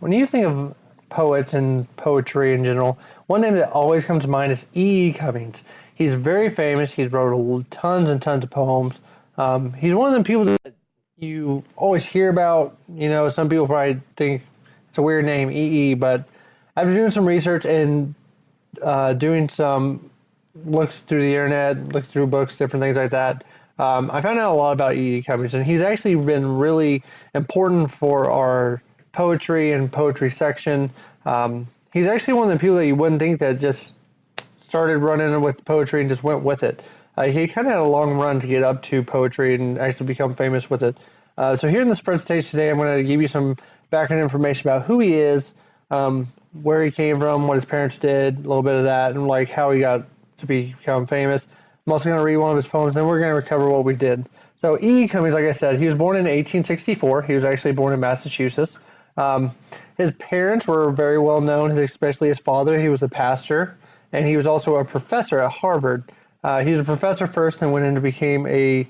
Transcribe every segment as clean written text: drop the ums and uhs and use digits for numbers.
When you think of poets and poetry in general, one name that always comes to mind is E. E. Cummings. He's very famous. He's wrote tons and tons of poems. He's one of the people that you always hear about. You know, some people probably think it's a weird name, E. E. But after doing some research and doing some looks through the internet, looks through books, different things like that, I found out a lot about E. E. Cummings, and he's actually been really important for our poetry and poetry section. He's actually one of the people that you wouldn't think that just started running with poetry and just went with it. He kind of had a long run to get up to poetry and actually become famous with it. So here in this presentation today, I'm going to give you some background information about who he is, where he came from, what his parents did, a little bit of that, and like how he got to become famous. I'm also going to read one of his poems, and we're going to recover what we did. So E. Cummings, like I said, he was born in 1864. He was actually born in Massachusetts. His parents were very well known, especially his father. He was a pastor, and he was also a professor at Harvard. He was a professor first, and went in and became a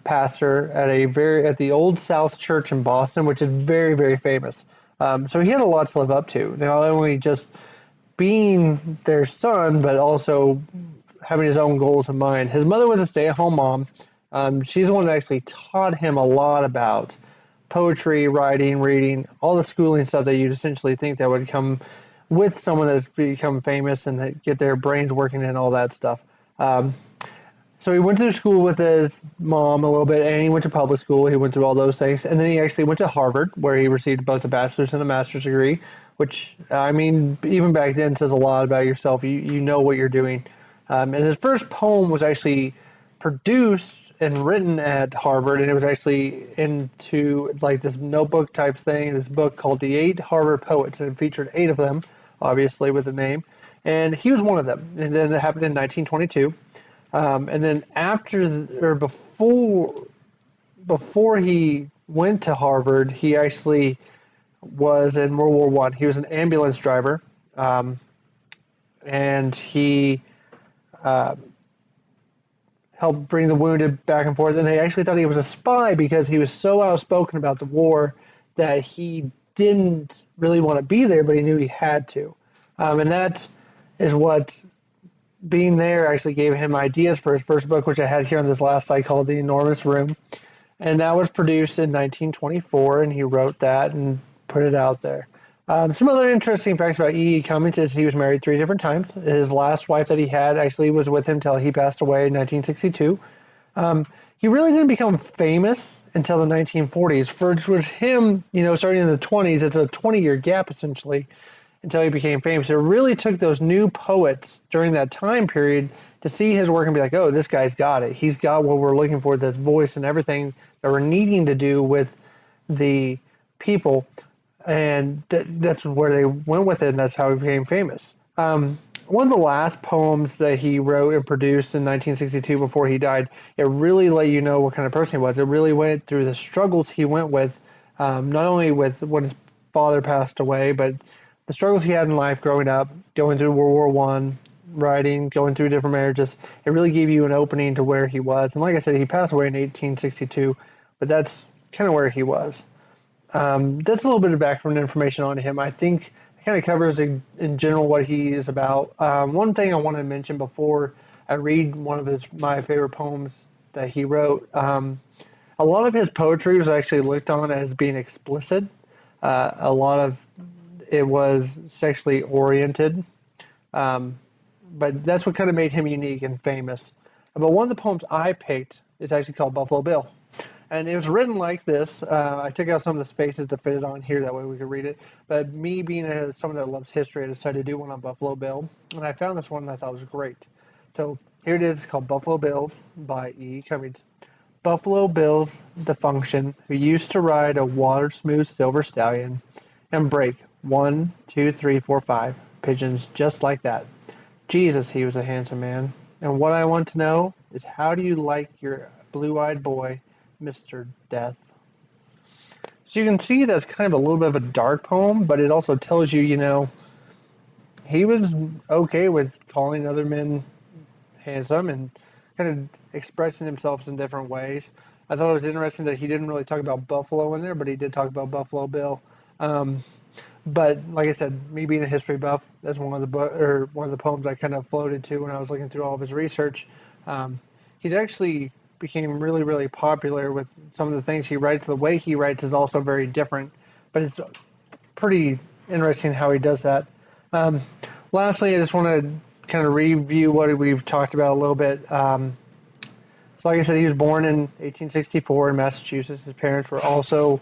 pastor at the Old South Church in Boston, which is very, very famous. So he had a lot to live up to. Not only just being their son, but also having his own goals in mind. His mother was a stay-at-home mom. She's the one that actually taught him a lot about poetry, writing, reading, all the schooling stuff that you'd essentially think that would come with someone that's become famous and that get their brains working and all that stuff. Um, so he went to school with his mom a little bit, and he went to public school. He went through all those things, and then he actually went to Harvard, where he received both a bachelor's and a master's degree. Which I mean, even back then says a lot about yourself. You know what you're doing. And his first poem was actually produced and written at Harvard, and it was actually into like this notebook type thing. This book called The Eight Harvard Poets, and it featured eight of them, obviously with a name, and he was one of them. And then it happened in 1922. And then before he went to Harvard, he actually was in World War One. He was an ambulance driver, and he uh, helped bring the wounded back and forth. And they actually thought he was a spy because he was so outspoken about the war that he didn't really want to be there, but he knew he had to. And that is what being there actually gave him ideas for his first book, which I had here on this last slide called The Enormous Room. And that was produced in 1924, and he wrote that and put it out there. Some other interesting facts about E. E. Cummings is he was married 3 different times. His last wife that he had actually was with him till he passed away in 1962. He really didn't become famous until the 1940s. For him, starting in the 20s, it's a 20-year gap essentially until he became famous. It really took those new poets during that time period to see his work and be like, oh, this guy's got it. He's got what we're looking for, this voice and everything that we're needing to do with the people. And that's where they went with it, and that's how he became famous. One of the last poems that he wrote and produced in 1962 before he died, it really let you know what kind of person he was. It really went through the struggles he went with, not only with when his father passed away, but the struggles he had in life growing up, going through World War One, writing, going through different marriages. It really gave you an opening to where he was. And like I said, he passed away in 1862, but that's kind of where he was. That's a little bit of background information on him. I think it kind of covers in general what he is about. One thing I want to mention before I read one of my favorite poems that he wrote, a lot of his poetry was actually looked on as being explicit. A lot of it was sexually oriented, but that's what kind of made him unique and famous. But one of the poems I picked is actually called Buffalo Bill. And it was written like this. I took out some of the spaces to fit it on here, that way we could read it. But me being someone that loves history, I decided to do one on Buffalo Bill. And I found this one that I thought was great. So here it is. It's called Buffalo Bills by E. Cummings. Buffalo Bill's the function who used to ride a water-smooth silver stallion and break 1, 2, 3, 4, 5 pigeons just like that. Jesus, he was a handsome man. And what I want to know is, how do you like your blue-eyed boy, Mr. Death? So you can see that's kind of a little bit of a dark poem, but it also tells you, he was okay with calling other men handsome and kind of expressing himself in different ways. I thought it was interesting that he didn't really talk about Buffalo in there, but he did talk about Buffalo Bill. But like I said, me being a history buff, that's one of the poems I kind of floated to when I was looking through all of his research. Um, he's actually became really, really popular with some of the things he writes. The way he writes is also very different, but it's pretty interesting how he does that. Um, Lastly, I just want to kind of review what we've talked about a little bit. So, like I said, he was born in 1864 in Massachusetts. His parents were also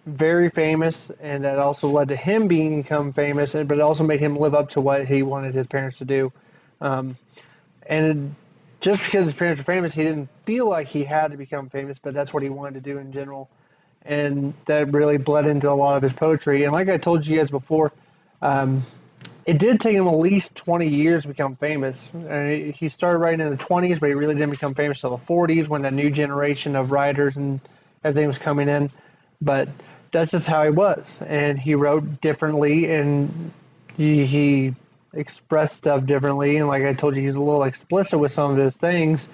very famous, and that also led to him become famous, but it also made him live up to what he wanted his parents to do. Um, and just because his parents were famous, he didn't feel like he had to become famous, but that's what he wanted to do in general. And that really bled into a lot of his poetry. And like I told you guys before, um, it did take him at least 20 years to become famous. He started writing in the 20s, but he really didn't become famous until the 40s when the new generation of writers and everything was coming in. But that's just how he was. And he wrote differently, and he expressed stuff differently. And like I told you, he's a little explicit with some of his things,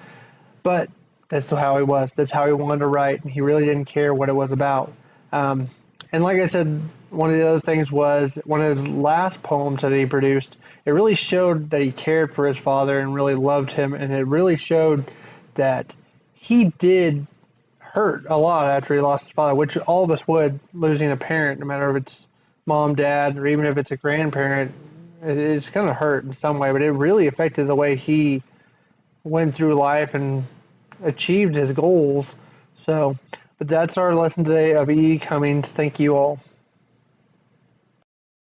but that's how he was. That's how he wanted to write, and he really didn't care what it was about. Um, and like I said, one of the other things was one of his last poems that he produced. It really showed that he cared for his father and really loved him, and it really showed that he did hurt a lot after he lost his father, which all of us would, losing a parent, no matter if it's mom, dad, or even if it's a grandparent. It's going to hurt in some way, but it really affected the way he went through life and achieved his goals. So, but that's our lesson today of E. Cummings. Thank you all.